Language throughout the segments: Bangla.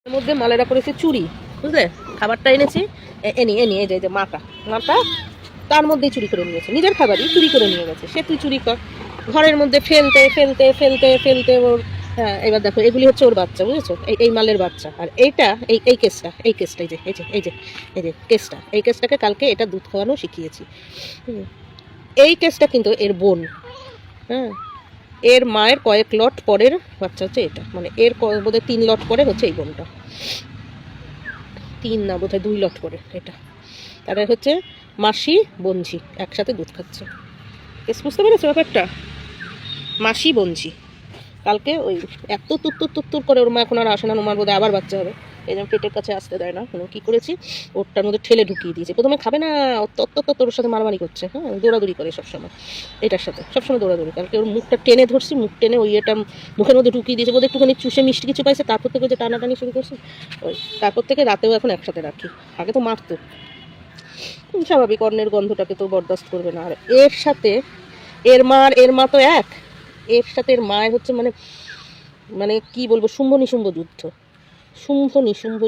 এর মধ্যে মালেরা করেছে চুরি, বুঝলে? খাবারটা এনেছি, এনি এই যে মাটা তার মধ্যেই চুরি করে নিয়েছে, নিজের খাবারই চুরি করে নিয়ে গেছে। সে তুই চুরি কর, ঘরের মধ্যে ফেলতে ফেলতে ফেলতে ফেলতে ওর। হ্যাঁ, এবার দেখো এগুলি হচ্ছে ওর বাচ্চা, বুঝেছো? এই মালের বাচ্চা। আর এইটা এই কেসটা এই যে কেসটা, এই কেসটাকে কালকে এটা দুধ খাওয়ানো শিখিয়েছি। এই কেসটা কিন্তু এর বোন। হ্যাঁ, এর মায়ের কয়েক লট পরের বাচ্চা হচ্ছে এটা, মানে এর বোধহয় 3 লট পরে হচ্ছে এই বোনটা, 3 না বোধহয় 2 লট পরে এটা। তারা হচ্ছে মাসি বঞ্জি একসাথে দুধ খাচ্ছে। কেস বুঝতে পেরেছো ব্যাপারটা? মাসি বঞ্জি কালকে ওই এত তুত্তুর করে ওর মা এখন আর আসে না, ওর মার বোধহয় আবার বাচ্চা হবে, এই জন্য পেটের কাছে আসতে দেয় না। কি করেছি, ওরটার মধ্যে ঠেলে ঢুকিয়ে দিয়েছে। প্রথমে খাবে না, তোর সাথে মারামারি করছে, হ্যাঁ, দৌড়াদৌড়ি করে সবসময়, এটার সাথে সবসময় দৌড়াদৌড়ি। কালকে ওর মুখটা টেনে ধরছি, মুখ টেনে ওই এটা মুখের মধ্যে ঢুকিয়ে দিয়েছে, বোধহয় একটুখানি চুষে মিষ্টি কিছু পাইছে, তারপর থেকে যে টানাটানি শুরু করছে। ওই তারপর থেকে রাতেও এখন একসাথে রাখি, আগে তো মারতো। স্বাভাবিক, অন্যের গন্ধটাকে তো বরদাস্ত করবে না। আর এর সাথে এর মা তো এক, এর সাথে এর মায়ের হচ্ছে মানে মানে কি বলবো, শুম্ভ নিশুম্ভ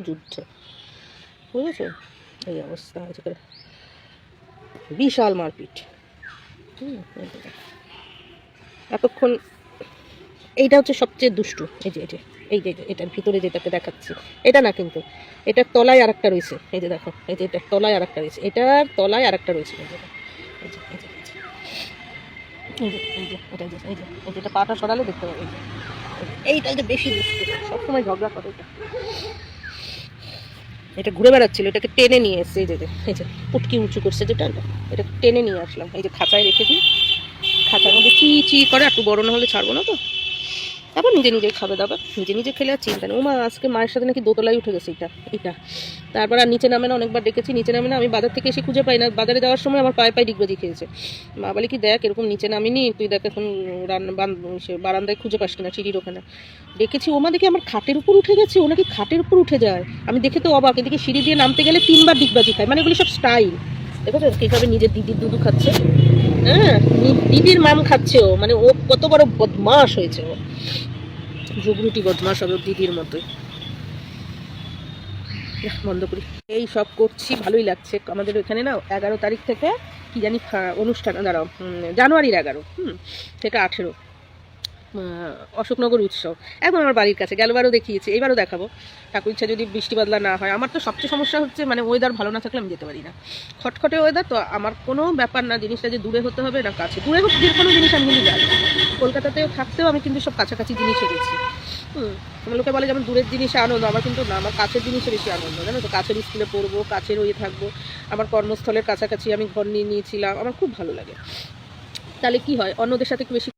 যুদ্ধ, বুঝেছো? এই অবস্থা হয়েছে, বিশাল মারপিট। এতক্ষণ এইটা হচ্ছে সবচেয়ে দুষ্টু। এই যে এটার ভিতরে যেটাকে দেখাচ্ছি, এটা না কিন্তু, এটার তলায় আর একটা রয়েছে। এই যে দেখো, এই যে এটার তলায় আর একটা রয়েছে, এটার তলায় আর একটা রয়েছে। এটা পাটা সরালে দেখতে পাবে। এইটা বেশি দুষ্টু, সবসময় ঝগড়া করে। এটা ঘুরে বেড়াচ্ছিল, এটাকে টেনে নিয়ে এসছে। এই যে পুটকি উঁচু করছে যেটা, এটা টেনে নিয়ে আসলাম, এই যে খাঁচায় রেখে দিই। খাঁচার মধ্যে চি করে, একটু বড় না হলে ছাড়বো না তো। তারপর নিজে খাবে দাবা, নিজে খেলে আর চিন্তা নেই। আজকে মায়ের সাথে নাকি দোতলায় উঠে গেছে এটা। তারপর আর নিচে নামে না, অনেকবার ডেকেছি, নিচে নামে না। আমি বাজার থেকে এসে খুঁজে পাই না, বাজারে যাওয়ার সময় আমার পায়ে ডিগবাজি খেয়েছে। মা বলে কি, দেখ এরকম নিচে নামিনি, তুই দেখ এখন বারান্দায় খুঁজে পাস কিনা, সিঁড়ির ওখানে দেখেছি। ও মা দেখি আমার খাটের উপর উঠে গেছে, ও নাকি খাটের উপর উঠে যায়। আমি দেখে তো অবাক, এদিকে সিঁড়ি দিয়ে নামতে গেলে 3বার ডিগবাজি খায়, মানে এগুলি সব স্টাইল। দেখো কীভাবে নিজের দিদির দুধু খাচ্ছে, হ্যাঁ, দিদির মাম খাচ্ছে ও, মানে ও কত বড় বদমাস হয়েছে। ও জুগরুটি বদমাস হবে দিদির মতোই। বন্ধ করি, এই সব করছি, ভালোই লাগছে। আমাদের ওইখানে না 11 তারিখ থেকে কি জানি অনুষ্ঠান, দাঁড়াও, জানুয়ারির 11 থেকে 18 অশোকনগর উৎসব, একদম আমার বাড়ির কাছে। গেলবারও দেখিয়েছি, এইবারও দেখাবো, ঠাকুর ইচ্ছা যদি বৃষ্টি বাদলা না হয়। আমার তো সবচেয়ে সমস্যা হচ্ছে মানে ওয়েদার ভালো না থাকলে আমি যেতে পারি না, খটখটে ওয়েদার তো আমার কোনো ব্যাপার না, জিনিসটা যে দূরে হতে হবে না কাছে, দূরে হোক যে কোনো জিনিস আমি কিন্তু যাই। কলকাতাতেও থাকতেও আমি কিন্তু সব কাছাকাছি জিনিসে গেছি। লোকে বলে যেমন দূরের জিনিসে আনন্দ, আমার কিন্তু না, আমার কাছের জিনিসে বেশি আনন্দ, জানো তো। কাছের স্কুলে পড়বো, কাছের ওয়ে থাকবো, আমার কর্মস্থলের কাছাকাছি আমি ঘর নিয়েছিলাম, আমার খুব ভালো লাগে। তাহলে কি হয়, অন্যদের সাথে একটু বেশি